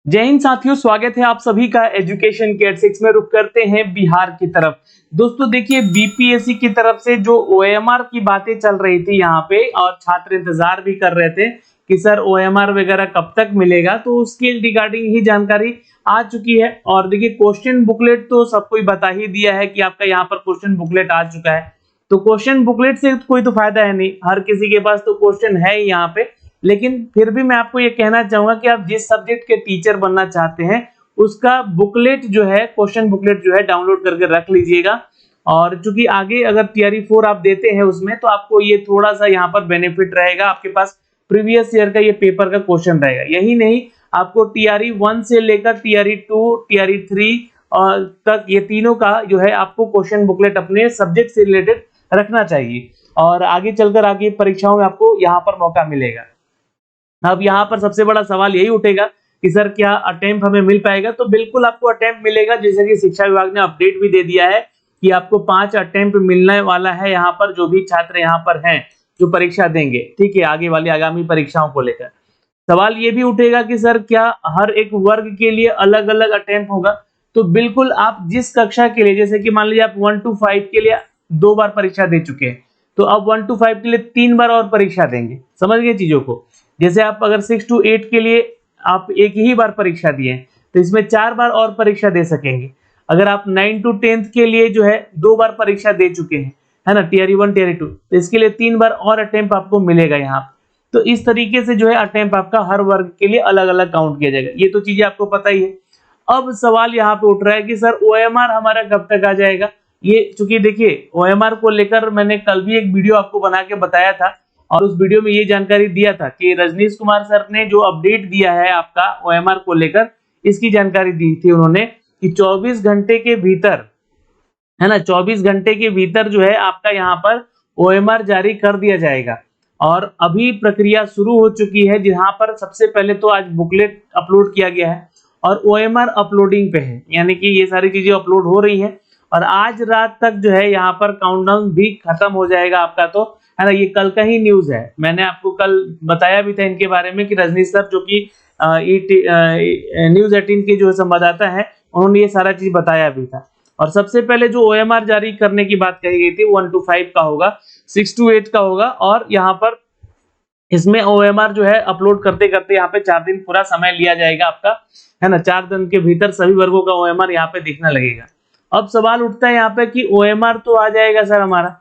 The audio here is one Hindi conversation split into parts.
जय हिंद साथियों, स्वागत है आप सभी का एजुकेशन केयर 6 में। रुक करते हैं बिहार की तरफ। दोस्तों देखिए, बीपीएससी की तरफ से जो ओएमआर की बातें चल रही थी यहाँ पे और छात्र इंतजार भी कर रहे थे कि सर ओएमआर वगैरह कब तक मिलेगा, तो उसके रिगार्डिंग ही जानकारी आ चुकी है। और देखिए, क्वेश्चन बुकलेट तो सबको ही बता ही दिया है कि आपका यहाँ पर क्वेश्चन बुकलेट आ चुका है। तो क्वेश्चन बुकलेट से कोई तो फायदा है नहीं, हर किसी के पास तो क्वेश्चन है ही यहाँ पे। लेकिन फिर भी मैं आपको ये कहना चाहूंगा कि आप जिस सब्जेक्ट के टीचर बनना चाहते हैं उसका बुकलेट जो है, क्वेश्चन बुकलेट जो है, डाउनलोड करके रख लीजिएगा। और चूंकि आगे अगर टीआरई 4 आप देते हैं उसमें, तो आपको ये थोड़ा सा यहाँ पर बेनिफिट रहेगा, आपके पास प्रीवियस ईयर का ये पेपर का क्वेश्चन रहेगा। यही नहीं, आपको टीआरई 1 से लेकर टीआरई 2, टीआरई 3 तक ये तीनों का जो है आपको क्वेश्चन बुकलेट अपने सब्जेक्ट से रिलेटेड रखना चाहिए, और आगे चलकर आगे परीक्षाओं में आपको यहाँ पर मौका मिलेगा। अब यहाँ पर सबसे बड़ा सवाल यही उठेगा कि सर क्या अटेम्प्ट हमें मिल पाएगा? तो बिल्कुल आपको अटेम्प्ट मिलेगा, जैसे कि शिक्षा विभाग ने अपडेट भी दे दिया है कि आपको 5 अटेम्प्ट मिलने वाला है यहाँ पर, जो भी छात्र यहाँ पर हैं जो परीक्षा देंगे। ठीक है, आगे वाली आगामी परीक्षाओं को लेकर सवाल ये भी उठेगा कि सर क्या हर एक वर्ग के लिए अलग अलग अटेम्प्ट होगा? तो बिल्कुल, आप जिस कक्षा के लिए, जैसे कि मान लीजिए आप 1 to 5 के लिए 2 बार परीक्षा दे चुके हैं, तो अब 1 to 5 के लिए 3 बार और परीक्षा देंगे। समझ गए चीजों को? जैसे आप अगर 6 to 8 के लिए आप एक ही बार परीक्षा दिए, तो इसमें 4 बार और परीक्षा दे सकेंगे। अगर आप 9 to 10 के लिए जो है 2 बार परीक्षा दे चुके हैं, है ना, टीआरई 1 टीआरई 2, तो इसके लिए 3 बार और अटेम्प्ट आपको मिलेगा यहाँ। तो इस तरीके से जो है अटेम्प्ट आपका हर वर्ग के लिए अलग अलग काउंट किया जाएगा। ये तो चीजें आपको पता ही है। अब सवाल यहाँ पे उठ रहा है कि सर ओएमआर हमारा कब तक आ जाएगा? ये चूंकि देखिए, ओएमआर को लेकर मैंने कल भी एक वीडियो आपको बना के बताया था, और उस वीडियो में ये जानकारी दिया था कि रजनीश कुमार सर ने जो अपडेट दिया है आपका ओएमआर को लेकर, इसकी जानकारी दी थी उन्होंने कि 24 घंटे के भीतर, है ना, 24 घंटे के भीतर जो है आपका यहाँ पर ओएमआर जारी कर दिया जाएगा। और अभी प्रक्रिया शुरू हो चुकी है, जहां पर सबसे पहले तो आज बुकलेट अपलोड किया गया है और ओएमआर अपलोडिंग पे है, यानी कि ये सारी चीजें अपलोड हो रही हैं। और आज रात तक जो है यहाँ पर काउंटडाउन भी खत्म हो जाएगा आपका, तो है ना, ये कल का ही न्यूज है। मैंने आपको कल बताया भी था इनके बारे में कि रजनीश सर, जो कि न्यूज 18 के जो संवाददाता है, उन्होंने ये सारा चीज बताया भी था। और सबसे पहले जो ओएमआर जारी करने की बात कही गई थी 1 to 5 का होगा, 6 to 8 का होगा, और यहाँ पर इसमें ओएमआर जो है अपलोड करते करते यहाँ पे 4 दिन पूरा समय लिया जाएगा आपका, है ना। 4 दिन के भीतर सभी वर्गों का ओएमआर यहाँ पे दिखने लगेगा। अब सवाल उठता है यहाँ पे कि ओएमआर तो आ जाएगा सर, हमारा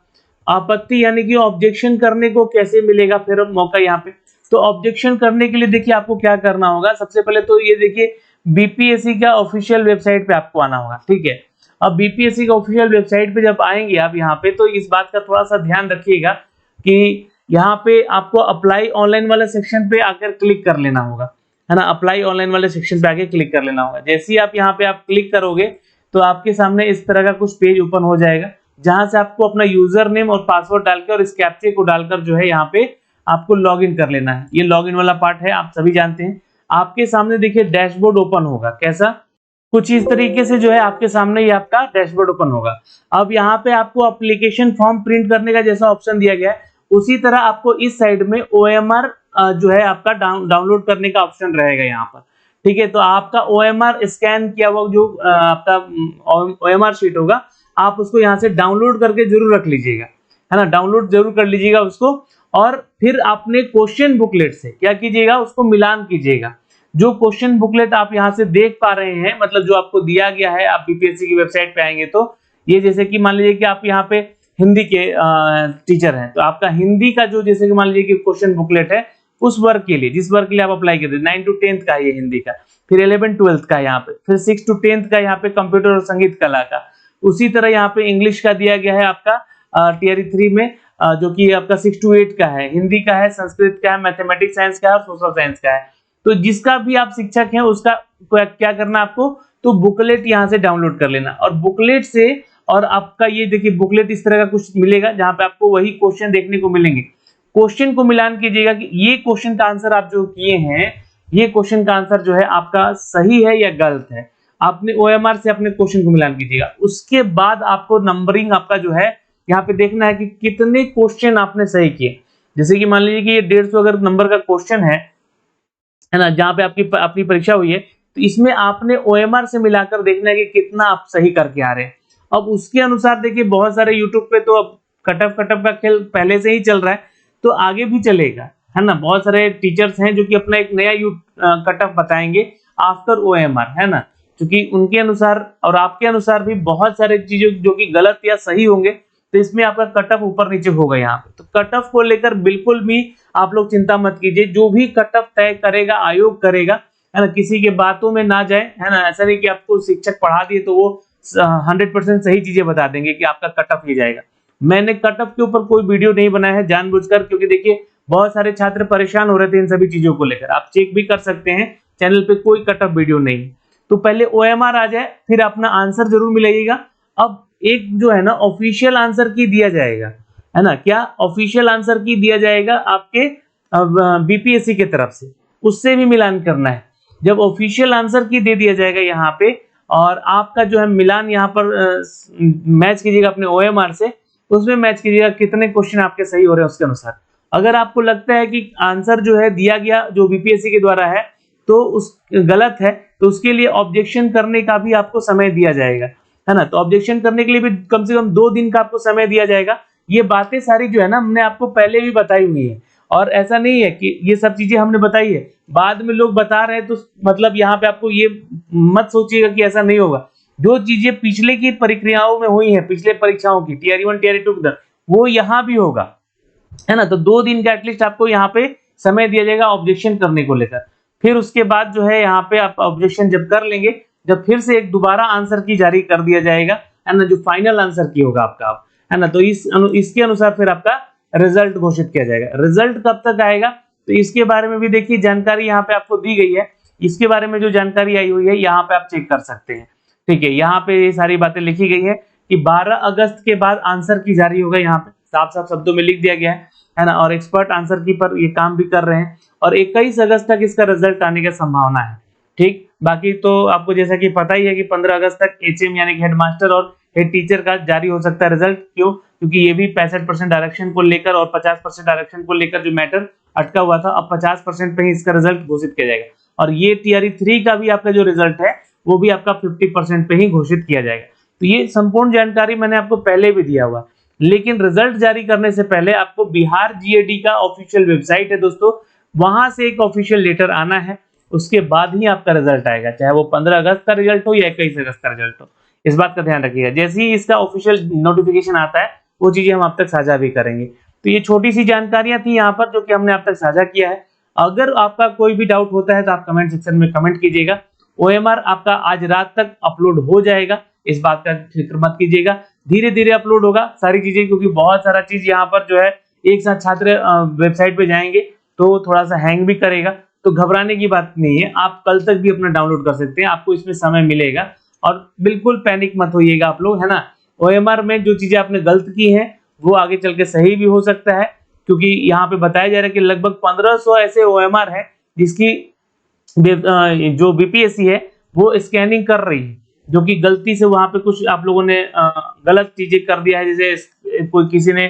आपत्ति यानी कि ऑब्जेक्शन करने को कैसे मिलेगा फिर मौका यहाँ पे? तो ऑब्जेक्शन करने के लिए देखिए आपको क्या करना होगा। सबसे पहले तो ये देखिए, बीपीएससी का ऑफिशियल वेबसाइट पे आपको आना होगा। ठीक है, अब बीपीएससी का ऑफिशियल वेबसाइट पे जब आएंगे आप यहाँ पे, तो इस बात का थोड़ा सा ध्यान रखिएगा कि यहाँ पे आपको अप्लाई ऑनलाइन वाले सेक्शन पे आकर क्लिक कर लेना होगा, है ना। अप्लाई ऑनलाइन वाले सेक्शन पे आके क्लिक कर लेना होगा। जैसे ही आप यहाँ पे आप क्लिक करोगे, तो आपके सामने इस तरह का कुछ पेज ओपन हो जाएगा, जहां से आपको अपना यूजर नेम और पासवर्ड डाल के और इस कैप्चे को डालकर जो है यहाँ पे आपको लॉगिन कर लेना है। ये लॉगिन वाला पार्ट है, आप सभी जानते हैं। आपके सामने देखिए डैशबोर्ड ओपन होगा, कैसा? कुछ इस तरीके से जो है आपके सामने ये आपका डैशबोर्ड ओपन होगा। अब यहाँ पे आपको एप्लीकेशन फॉर्म प्रिंट करने का जैसा ऑप्शन दिया गया है, उसी तरह आपको इस साइड में ओएमआर जो है आपका डाउनलोड करने का ऑप्शन रहेगा यहाँ पर। ठीक है, तो आपका ओएमआर स्कैन किया हुआ जो आपका ओएमआर शीट होगा, आप उसको यहाँ से डाउनलोड करके जरूर रख लीजिएगा, है ना। डाउनलोड जरूर कर लीजिएगा उसको, और फिर आपने क्वेश्चन बुकलेट से क्या कीजिएगा, उसको मिलान कीजिएगा। जो क्वेश्चन बुकलेट आप यहाँ से देख पा रहे हैं, मतलब जो आपको दिया गया है, आप बीपीएससी की वेबसाइट पे आएंगे तो ये, जैसे कि मान लीजिए कि आप यहाँ पे हिंदी के टीचर हैं, तो आपका हिंदी का जो, जैसे कि मान लीजिए कि क्वेश्चन बुकलेट है उस वर्ग के लिए, जिस वर्ग के लिए आप अप्लाई करते हैं, 9 to 10 का ये हिंदी का, फिर 11 12 का यहाँ पे, फिर 6 to 10 का यहाँ पे कंप्यूटर और संगीत कला का। उसी तरह यहाँ पे इंग्लिश का दिया गया है आपका टीआरई 3 में, जो कि आपका 6 to 8 का है, हिंदी का है, संस्कृत का है, मैथमेटिक्स साइंस का है और सोशल साइंस का है। तो जिसका भी आप शिक्षक हैं उसका क्या करना आपको, तो बुकलेट यहाँ से डाउनलोड कर लेना, और बुकलेट से, और आपका ये देखिए बुकलेट इस तरह का कुछ मिलेगा, जहां पे आपको वही क्वेश्चन देखने को मिलेंगे। क्वेश्चन को मिलान कीजिएगा कि ये क्वेश्चन का आंसर आप जो किए हैं, ये क्वेश्चन का आंसर जो है आपका सही है या गलत है। आपने ओएमआर से अपने क्वेश्चन को मिलान कीजिएगा। उसके बाद आपको नंबरिंग आपका जो है यहाँ पे देखना है कि कितने क्वेश्चन आपने सही किए। जैसे कि मान लीजिए कि ये 150 अगर नंबर का क्वेश्चन है ना, जहाँ पे आपकी अपनी परीक्षा हुई है, तो इसमें आपने ओएमआर से मिलाकर देखना है कि कितना आप सही करके आ रहे हैं। अब उसके अनुसार देखिए बहुत सारे यूट्यूब पे तो अब कट ऑफ का खेल पहले से ही चल रहा है, तो आगे भी चलेगा, है ना। बहुत सारे टीचर्स हैं जो कि अपना एक नया कट ऑफ बताएंगे आफ्टर ओएमआर, है ना, क्योंकि उनके अनुसार और आपके अनुसार भी बहुत सारे चीजें जो कि गलत या सही होंगे, तो इसमें आपका कट ऑफ ऊपर नीचे होगा यहाँ पे। तो कट ऑफ को लेकर बिल्कुल भी आप लोग चिंता मत कीजिए, जो भी कट ऑफ तय करेगा आयोग करेगा, है ना, किसी के बातों में ना जाए, है ना। ऐसा नहीं कि आपको शिक्षक पढ़ा दिए तो वो 100% सही चीजें बता देंगे कि आपका कट ऑफ ये जाएगा। मैंने कट ऑफ के ऊपर कोई वीडियो नहीं बनाया है जानबूझकर, क्योंकि देखिए बहुत सारे छात्र परेशान हो रहे थे इन सभी चीजों को लेकर। आप चेक भी कर सकते हैं, चैनल पे कोई कट ऑफ वीडियो नहीं। तो पहले ओएमआर आ जाए, फिर अपना आंसर जरूर मिलाइएगा। अब एक जो है ना ऑफिशियल आंसर की दिया जाएगा, है ना, क्या ऑफिशियल आंसर की दिया जाएगा आपके बीपीएससी की तरफ से, उससे भी मिलान करना है। जब ऑफिशियल आंसर की दे दिया जाएगा यहाँ पे, और आपका जो है मिलान यहाँ पर मैच कीजिएगा अपने ओएमआर से, उसमें मैच कीजिएगा कितने क्वेश्चन आपके सही हो रहे हैं उसके अनुसार। अगर आपको लगता है कि आंसर जो है दिया गया जो बीपीएससी के द्वारा है तो उस गलत है, तो उसके लिए ऑब्जेक्शन करने का भी आपको समय दिया जाएगा, है ना। तो ऑब्जेक्शन करने के लिए भी कम से कम 2 दिन का आपको समय दिया जाएगा। ये बातें सारी जो है ना हमने आपको पहले भी बताई हुई है, और ऐसा नहीं है कि ये सब चीजें हमने बताई है बाद में लोग बता रहे हैं तो मतलब यहाँ पे आपको ये मत सोचिएगा कि ऐसा नहीं होगा। जो चीजें पिछले की प्रक्रियाओं में हुई है, पिछले परीक्षाओं की टीआर 1 टीआर 2 वो यहाँ भी होगा, है ना। तो 2 दिन का एटलीस्ट आपको यहाँ पे समय दिया जाएगा ऑब्जेक्शन करने को लेकर। फिर उसके बाद जो है यहाँ पे आप ऑब्जेक्शन जब कर लेंगे, जब फिर से एक दोबारा आंसर की जारी कर दिया जाएगा, है ना, जो फाइनल आंसर की होगा आपका, है ना। तो इसके अनुसार फिर आपका रिजल्ट घोषित किया जाएगा। रिजल्ट कब तक आएगा तो इसके बारे में भी देखिए जानकारी यहाँ पे आपको दी गई है। इसके बारे में जो जानकारी आई हुई है यहाँ पे आप चेक कर सकते हैं, ठीक है। यहाँ पे ये सारी बातें लिखी गई है कि 12 अगस्त के बाद आंसर की जारी होगा, यहाँ पे साफ साफ शब्दों में लिख दिया गया है ना। और एक्सपर्ट आंसर की पर ये काम भी कर रहे हैं, और 21 अगस्त तक इसका रिजल्ट आने की संभावना है, ठीक। बाकी तो आपको जैसा कि पता ही है कि 15 अगस्त तक एचएम यानी कि हेडमास्टर और हेड टीचर का जारी हो सकता है रिजल्ट। क्यों? क्योंकि ये भी 65% आरक्षण को लेकर और 50% आरक्षण को लेकर जो मैटर अटका हुआ था, अब 50% पे ही इसका रिजल्ट घोषित किया जाएगा। और ये टीआरई 3 का भी आपका जो रिजल्ट है वो भी आपका 50% पे ही घोषित किया जाएगा। तो ये संपूर्ण जानकारी मैंने आपको पहले भी दिया हुआ, लेकिन रिजल्ट जारी करने से पहले आपको बिहार जीएडी का ऑफिशियल वेबसाइट है दोस्तों, वहां से एक ऑफिशियल लेटर आना है, उसके बाद ही आपका रिजल्ट आएगा, चाहे वो 15 अगस्त का रिजल्ट हो या 21 अगस्त का रिजल्ट हो। इस बात का ध्यान रखिएगा। जैसे ही इसका ऑफिशियल नोटिफिकेशन आता है वो चीजें हम आप तक साझा भी करेंगे। तो ये छोटी सी जानकारियां थी यहाँ पर जो कि हमने आप तक साझा किया है। अगर आपका कोई भी डाउट होता है तो आप कमेंट सेक्शन में कमेंट कीजिएगा। ओएमआर आपका आज रात तक अपलोड हो जाएगा, इस बात का फिक्र मत कीजिएगा, धीरे धीरे अपलोड होगा सारी चीजें, क्योंकि बहुत सारा चीज यहाँ पर जो है एक साथ छात्र वेबसाइट पे जाएंगे तो थोड़ा सा हैंग भी करेगा। तो घबराने की बात नहीं है, आप कल तक भी अपना डाउनलोड कर सकते हैं, आपको इसमें समय मिलेगा। और बिल्कुल पैनिक मत होइएगा आप लोग, है ना। ओएमआर में जो चीजें आपने गलत की हैं वो आगे चल के सही भी हो सकता है, क्योंकि यहाँ पे बताया जा रहा है कि लगभग 1500 ऐसे ओएमआर है जिसकी जो बीपीएससी है वो स्कैनिंग कर रही है, जो कि गलती से वहां पे कुछ आप लोगों ने गलत चीजें कर दिया है। जैसे कोई किसी ने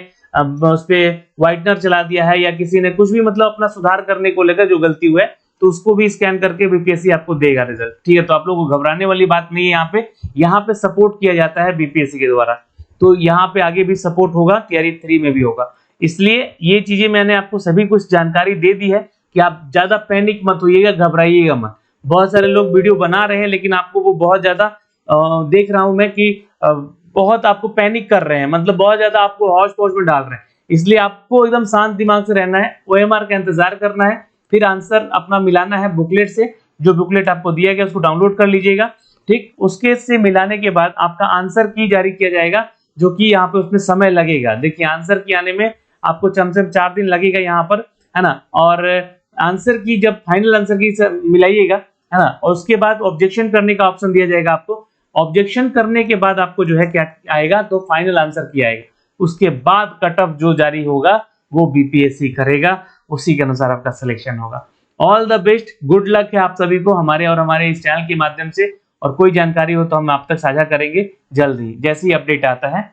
उस पे व्हाइटनर चला दिया है, या किसी ने कुछ भी मतलब अपना सुधार करने को लेकर जो गलती हुआ है, तो उसको भी स्कैन करके बीपीएससी आपको देगा रिजल्ट, ठीक है। तो आप लोगों को घबराने वाली बात नहीं है, यहाँ पे सपोर्ट किया जाता है बीपीएससी के द्वारा। तो यहाँ पे आगे भी सपोर्ट होगा, टीआरई 3 में भी होगा। इसलिए ये चीजें मैंने आपको सभी कुछ जानकारी दे दी है कि आप ज्यादा पैनिक मत होइएगा, घबराइएगा मत। बहुत सारे लोग वीडियो बना रहे हैं लेकिन आपको वो बहुत ज्यादा देख रहा हूं मैं कि बहुत आपको पैनिक कर रहे हैं, मतलब बहुत ज्यादा आपको हौच पौच में डाल रहे हैं। इसलिए आपको एकदम शांत दिमाग से रहना है, ओएमआर का इंतजार करना है, फिर आंसर अपना मिलाना है बुकलेट से। जो बुकलेट आपको दिया गया उसको डाउनलोड कर लीजिएगा, ठीक। उसके से मिलाने के बाद आपका आंसर की जारी किया जाएगा, जो कि यहाँ पे उसमें समय लगेगा। देखिए आंसर की आने में आपको कम से कम 4 दिन लगेगा यहाँ पर, है ना। और आंसर की जब फाइनल आंसर की मिलाइएगा, है ना, और उसके बाद ऑब्जेक्शन करने का ऑप्शन दिया जाएगा आपको। ऑब्जेक्शन करने के बाद आपको जो है क्या आएगा, तो फाइनल आंसर की आएगा। उसके बाद कट ऑफ जो जारी होगा वो बीपीएससी करेगा, उसी के अनुसार आपका सिलेक्शन होगा। All the best, good luck है आप सभी को हमारे और हमारे इस चैनल के माध्यम से। और कोई जानकारी हो तो हम आप तक साझा करेंगे जल्द ही, जैसे ही अपडेट आता है।